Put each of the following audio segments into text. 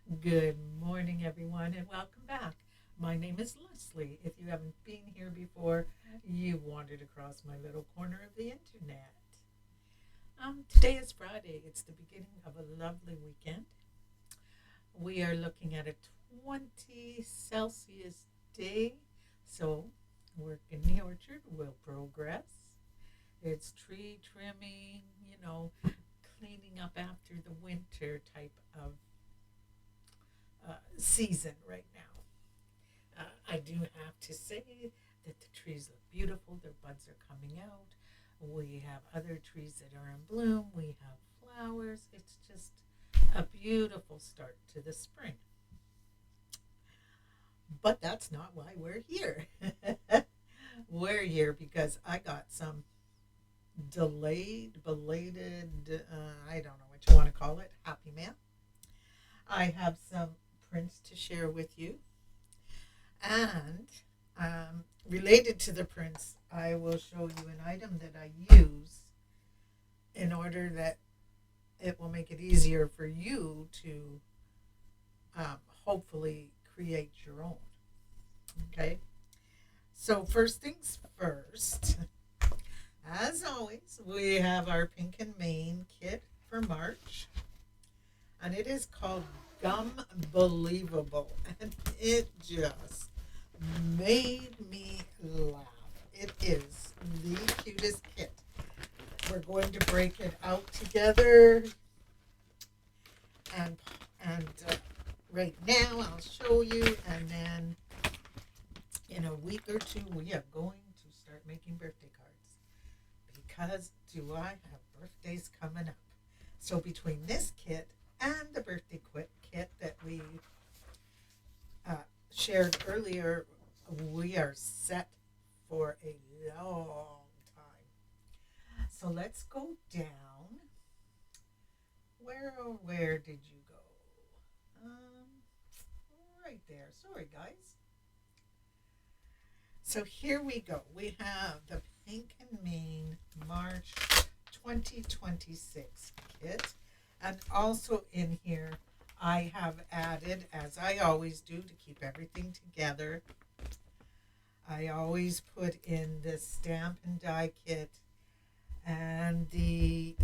Good morning, everyone, and welcome back. My name is Leslie. If you haven't been here before, you wandered across my little corner of the internet. Today is Friday. It's the beginning of a lovely weekend. We are looking at a 20 Celsius day, so work in the orchard will progress. It's tree trimming, cleaning up after the winter type of season right now. I do have to say that the trees look beautiful. Their buds are coming out. We have other trees that are in bloom. We have flowers. It's just a beautiful start to the spring. But that's not why we're here. We're here because I got some delayed, belated, I don't know what you want to call it, happy mail. I have some prints to share with you. And related to the prints, I will show you an item that I use in order that it will make it easier for you to hopefully create your own. Okay? So, first things first, as always, we have our Pink and Main kit for March, and it is called Gum Believable, and it just made me laugh. It is the cutest kit. We're going to break it out together, and right now I'll show you, and then in a week or two we are going to start making birthday cards because do I have birthdays coming up? So between this kit and the birthday kit that we shared earlier, we are set for a long time. So let's go down. Where did you go? Right there. Sorry, guys. So here we go. We have the Pink and Main March 2026 kit. And also in here, I have added, as I always do to keep everything together, I always put in the stamp and die kit and the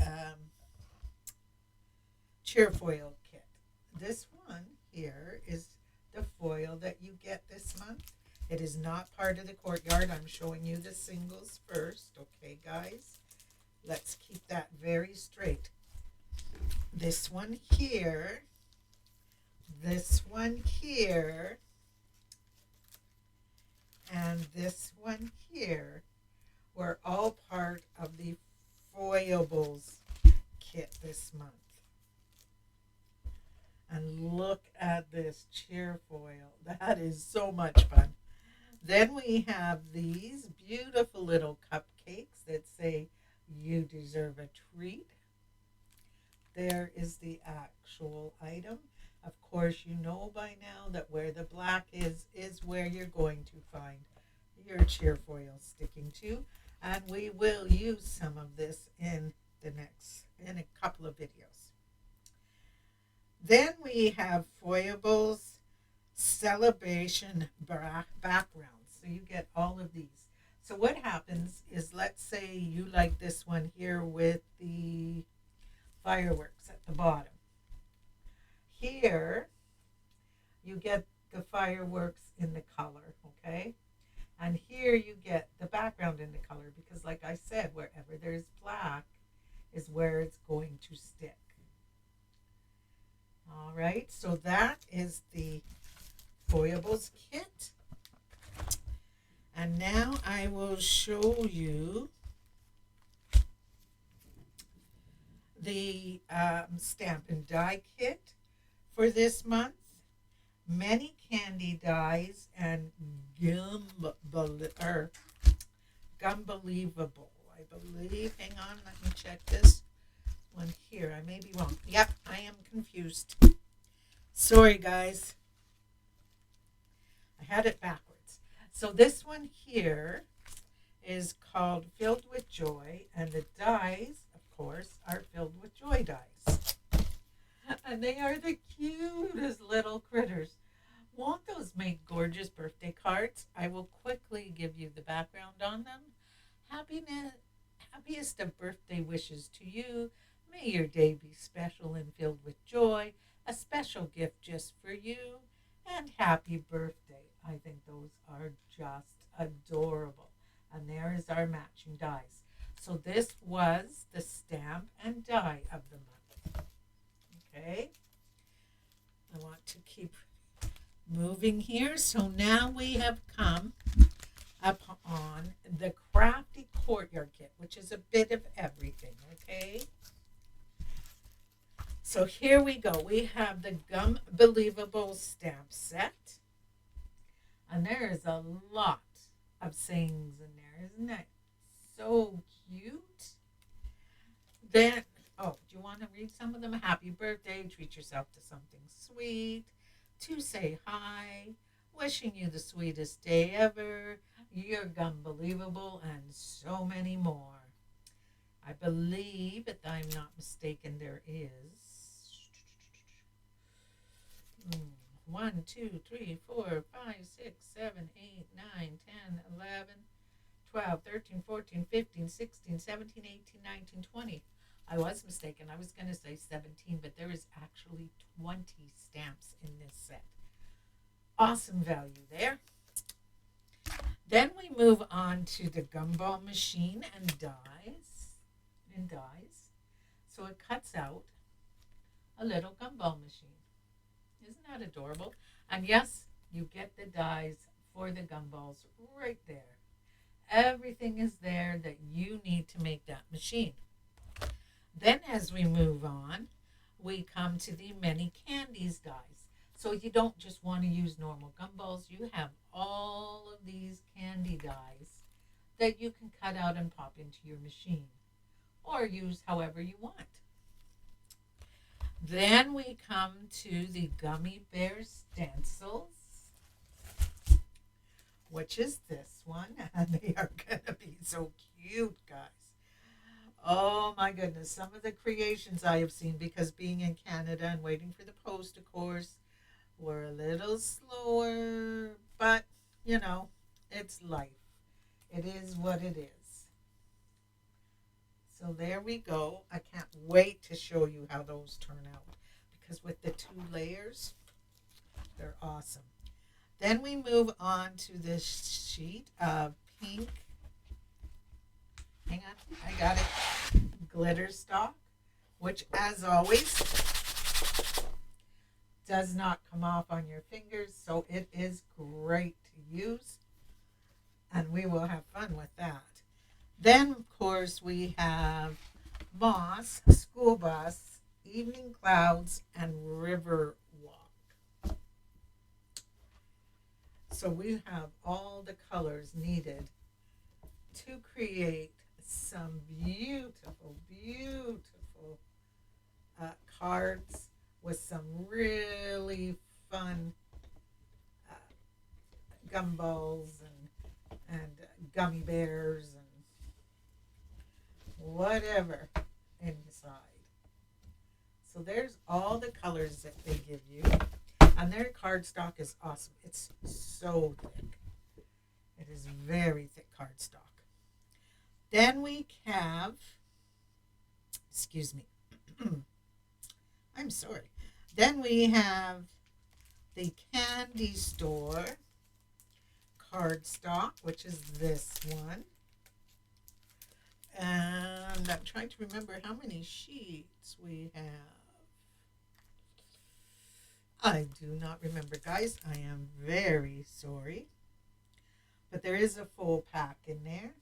cheer foil kit. This one here is the foil that you get this month. It is not part of the courtyard. I'm showing you the singles first. Okay, guys? Let's keep that very straight. This one here, this one here, and this one here were all part of the foilables kit this month. And look at this cheer foil. That is so much fun. Then we have these beautiful little cupcakes that say, "You deserve a treat." There is the actual item. Of course, you know by now that where the black is where you're going to find your cheer foil sticking to. And we will use some of this in a couple of videos. Then we have foibles celebration backgrounds. So you get all of these. So what happens is, let's say you like this one here with the fireworks at the bottom. Here, you get the fireworks in the color, okay? And here you get the background in the color because, like I said, wherever there's black is where it's going to stick. All right, so that is the foibles kit. And now I will show you the stamp and die kit for this month. Many candy dies and gum believable. I believe. Hang on, let me check this one here. I may be wrong. Yep, I am confused. Sorry, guys. I had it backwards. So this one here is called Filled with Joy, and the dies, of course, are filled with joy dies. And they are the cutest little critters. Won't those make gorgeous birthday cards? I will quickly give you the background on them. Happiness, happiest of birthday wishes to you. May your day be special and filled with joy. A special gift just for you. And happy birthday. I think those are just adorable. And there is our matching dies. So this was the stamp and die of the month. Okay. I want to keep moving here. So now we have come up on the Crafty Courtyard Kit, which is a bit of everything, okay? So here we go. We have the Gum Believable stamp set. And there is a lot of sayings in there. Isn't that so cute? Then, oh, do you want to read some of them? Happy birthday, treat yourself to something sweet, to say hi, wishing you the sweetest day ever, you're unbelievable, and so many more. I believe, if I'm not mistaken, there is 1, 2, 3, 4, 5, 6, 7, 8, 9, 10, 11, 12, 13, 14, 15, 16, 17, 18, 19, 20. I was mistaken. I was going to say 17, but there is actually 20 stamps in this set. Awesome value there. Then we move on to the gumball machine and dies. So it cuts out a little gumball machine. Isn't that adorable? And yes, you get the dies for the gumballs right there. Everything is there that you need to make that machine. Then as we move on, we come to the many candies dies. So you don't just want to use normal gumballs. You have all of these candy dies that you can cut out and pop into your machine or use however you want. Then we come to the gummy bear stencils, which is this one, and they are going to be so cute, guys. Oh my goodness, some of the creations I have seen, because being in Canada and waiting for the post, of course, were a little slower, but you know, it's life. It is what it is. So there we go. I can't wait to show you how those turn out, because with the 2 layers, they're awesome. Then we move on to this sheet of pink, hang on, I got it, glitter stock, which as always does not come off on your fingers, so it is great to use, and we will have fun with that. Then, of course, we have moss, school bus, evening clouds, and river walk. So we have all the colors needed to create some beautiful, beautiful cards with some really fun gumballs and gummy bears and whatever inside. So there's all the colors that they give you. And their cardstock is awesome. It's so thick. It is very thick cardstock. Then we have, excuse me, I'm sorry. Then we have the candy store cardstock, which is this one. And I'm trying to remember how many sheets we have. I do not remember, guys. I am very sorry. But there is a full pack in there.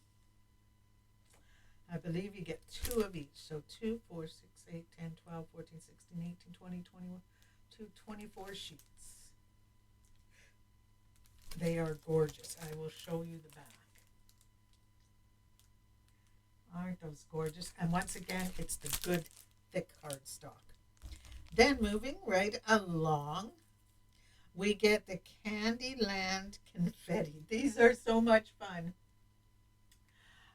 I believe you get 2 of each. So 2, 4, 6, 8, 10, 12, 14, 16, 18, 20, 21, 24 sheets. They are gorgeous. I will show you the back. Aren't those gorgeous? And once again, it's the good thick cardstock. Then moving right along, we get the Candyland confetti. These are so much fun.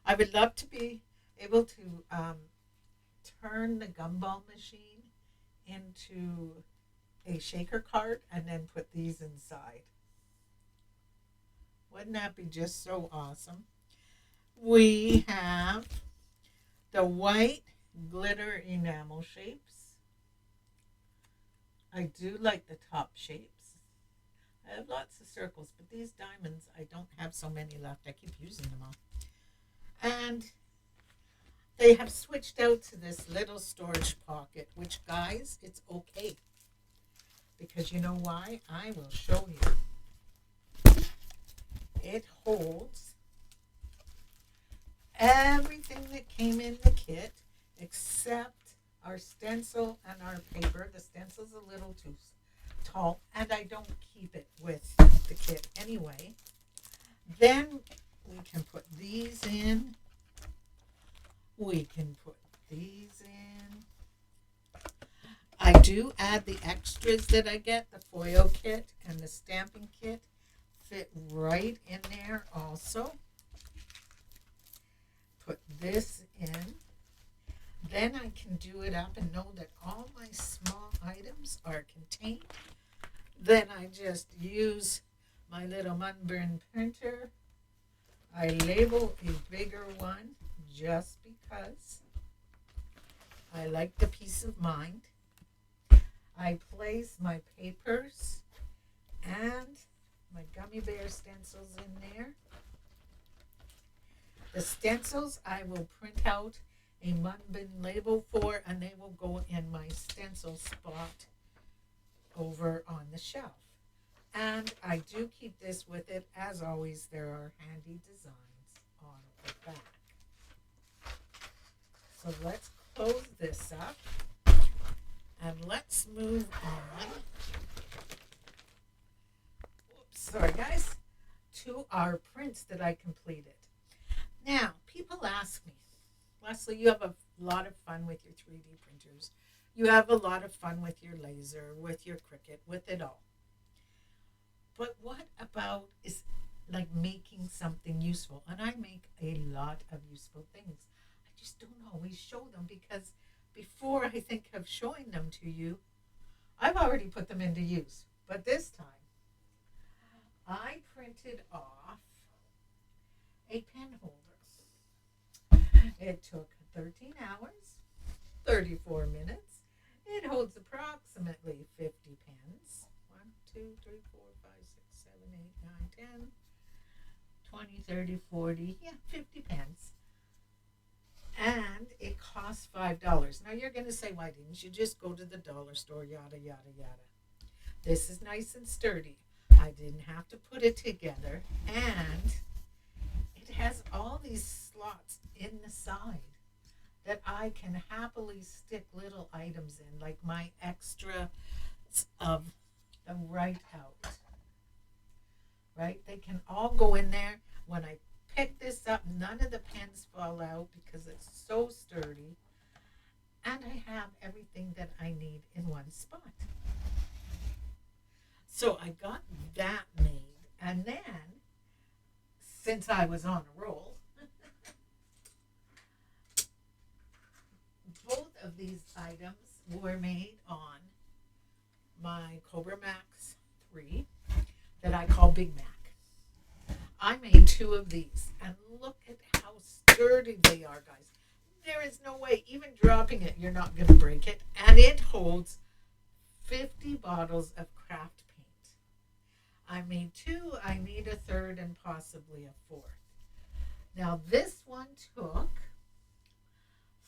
I would love to be able to turn the gumball machine into a shaker cart and then put these inside. Wouldn't that be just so awesome? We have the white glitter enamel shapes. I do like the top shapes. I have lots of circles, but these diamonds, I don't have so many left. I keep using them all. And they have switched out to this little storage pocket, which, guys, it's okay. Because you know why? I will show you. It holds everything that came in the kit except our stencil and our paper. The stencil's a little too tall, and I don't keep it with the kit anyway. Then we can put these in. We can put these in. I do add the extras that I get, the foil kit and the stamping kit fit right in there also. Put this in. Then I can do it up and know that all my small items are contained. Then I just use my little Munburn printer. I label a bigger one just because I like the peace of mind. I place my papers and my gummy bear stencils in there. The stencils I will print out a Munbin label for, and they will go in my stencil spot over on the shelf. And I do keep this with it. As always, there are handy designs on the back. So let's close this up and let's move on. Oops, sorry guys, to our prints that I completed. Now, people ask me, Leslie, you have a lot of fun with your 3D printers. You have a lot of fun with your laser, with your Cricut, with it all. But what about is like making something useful? And I make a lot of useful things. I just don't always show them because before I think of showing them to you, I've already put them into use. But this time, I printed off a pen holder. It took 13 hours, 34 minutes. It holds approximately 50 pens. 1, 2, 3, 4, 5, 6, 7, 8, 9, 10, 20, 30, 40, 50 pens. And it costs $5. Now you're going to say, why didn't you just go to the dollar store, yada, yada, yada. This is nice and sturdy. I didn't have to put it together. And it has all these slots in the side that I can happily stick little items in, like my extra of the write out. Right? They can all go in there. When I pick this up, none of the pens fall out because it's so sturdy. And I have everything that I need in one spot. So I got that made. And then, since I was on a roll, both of these items were made on my Cobra Max 3 that I call Big Mac. I made 2 of these, and look at how sturdy they are, guys. There is no way, even dropping it, you're not going to break it. And it holds 50 bottles of craft paint. I made 2, I need a third and possibly a 4th. Now this one took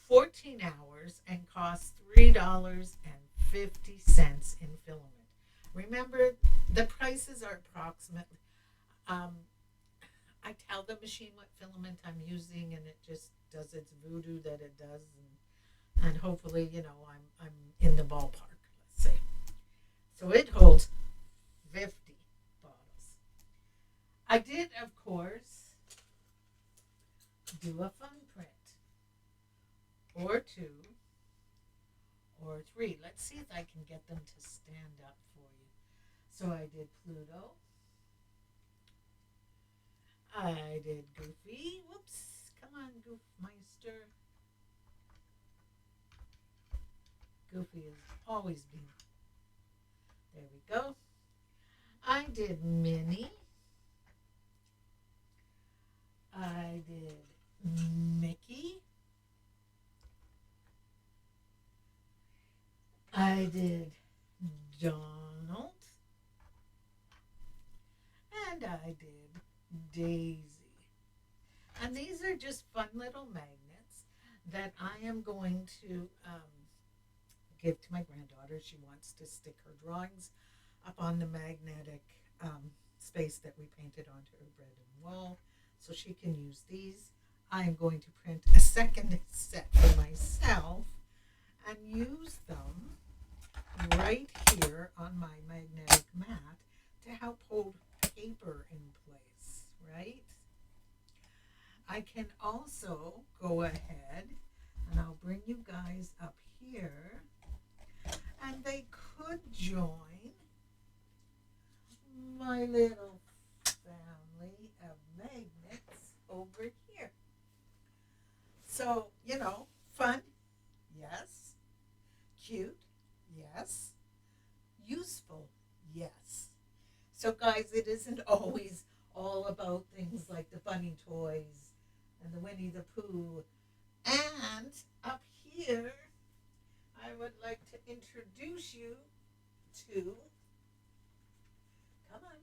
14 hours and cost $3.50 in filament. Remember, the prices are approximately, I tell the machine what filament I'm using and it just does its voodoo that it does. And hopefully, I'm in the ballpark, let's say. So it holds 50 bottles. I did, of course, do a fun print. Or 2, or 3. Let's see if I can get them to stand up for you. So I did Pluto. I did Goofy. Whoops. Come on, Goofmeister. Goofy has always been. There we go. I did Minnie. I did Mickey. I did Donald. And I did Daisy. And these are just fun little magnets that I am going to give to my granddaughter. She wants to stick her drawings up on the magnetic space that we painted onto her bread and wall, so she can use these. I am going to print a second set for myself and use them right here on my magnetic mat to help hold paper in place, right? I can also go ahead and I'll bring you guys up here, and they could join my little family of magnets over here. So, fun, yes. Cute, yes. Useful, yes. So, guys, it isn't always all about things like the bunny toys and the Winnie the Pooh. And up here, I would like to introduce you to, come on,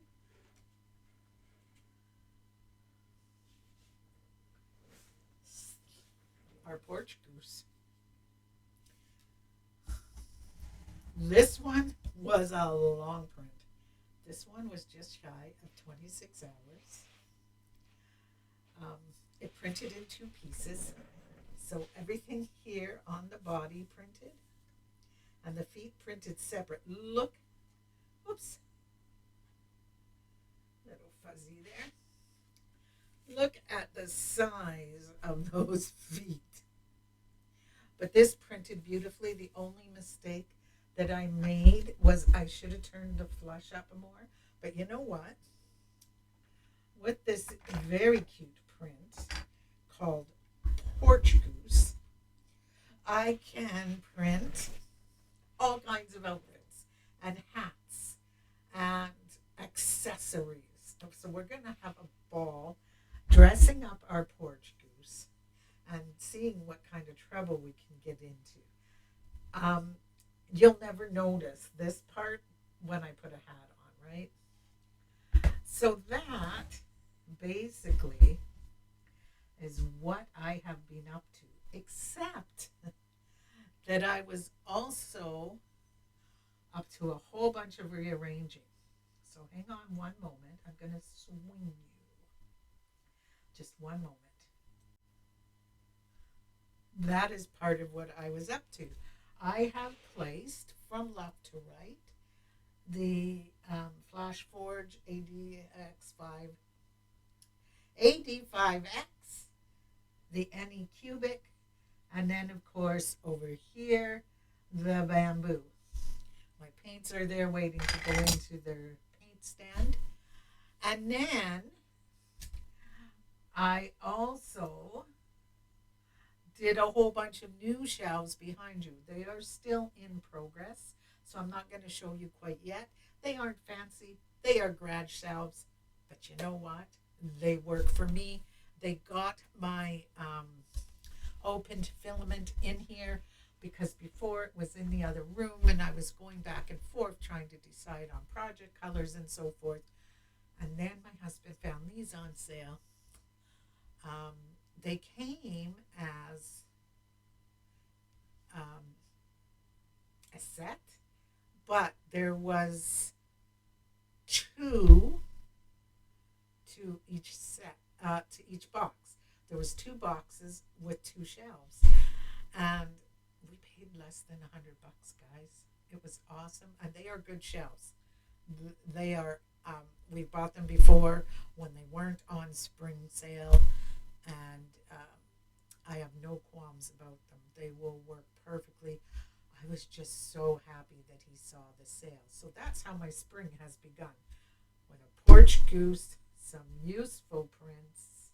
our porch goose. This one was a long print. This one was just shy of 26 hours. It printed in two pieces. So everything here on the body printed and the feet printed separate. Look, oops, little fuzzy there. Look at the size of those feet. But this printed beautifully. The only mistake that I made was I should have turned the flush up more. But you know what? With this very cute print called Porch Goose, I can print all kinds of outfits and hats and accessories. So we're going to have a ball dressing up our porch goose and seeing what kind of trouble we can get into. You'll never notice this part when I put a hat on, right? So that basically is what I have been up to, except that I was also up to a whole bunch of rearranging. So hang on one moment. I'm going to swing you. Just one moment. That is part of what I was up to. I have placed from left to right the Flash Forge AD5X, the NE Cubic, and then of course over here the bamboo. My paints are there waiting to go into their paint stand. And then I also did a whole bunch of new shelves behind you. They are still in progress, so I'm not going to show you quite yet. They aren't fancy. They are garage shelves, but you know what? They work for me. They got my opened filament in here because before it was in the other room and I was going back and forth trying to decide on project colors and so forth. And then my husband found these on sale. They came as a set, but there was two to each set, to each box. There was two boxes with two shelves, and we paid less than $100, guys. It was awesome, and they are good shelves. They are. We bought them before when they weren't on spring sale, and I have no qualms about them. They will work perfectly. I was just so happy that he saw the sale. So that's how my spring has begun. With a porch goose, some useful prints,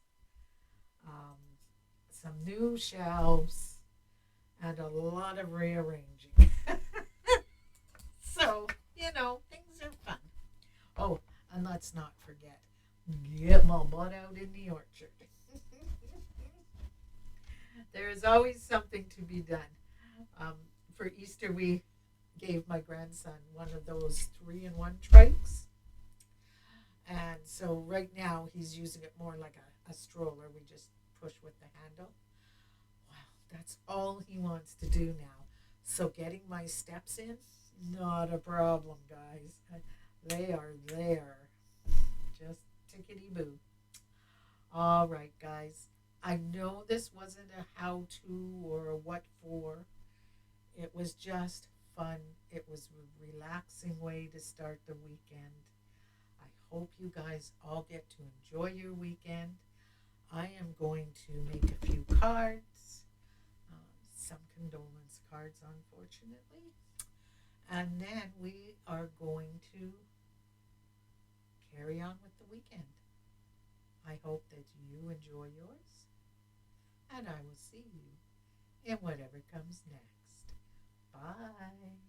some new shelves, and a lot of rearranging. let's not forget, get my butt out in the orchard. There is always something to be done. Um, for Easter, we gave my grandson one of those 3-in-1 trikes. And so right now he's using it more like a stroller. We just push with the handle. Wow, that's all he wants to do now. So getting my steps in, not a problem, guys. They are there. Just tickety boo. All right, guys. I know this wasn't a how to or a what for. It was just fun. It was a relaxing way to start the weekend. I hope you guys all get to enjoy your weekend. I am going to make a few cards, some condolence cards, unfortunately. And then we are going to carry on with the weekend. I hope that you enjoy yours, and I will see you in whatever comes next. Bye.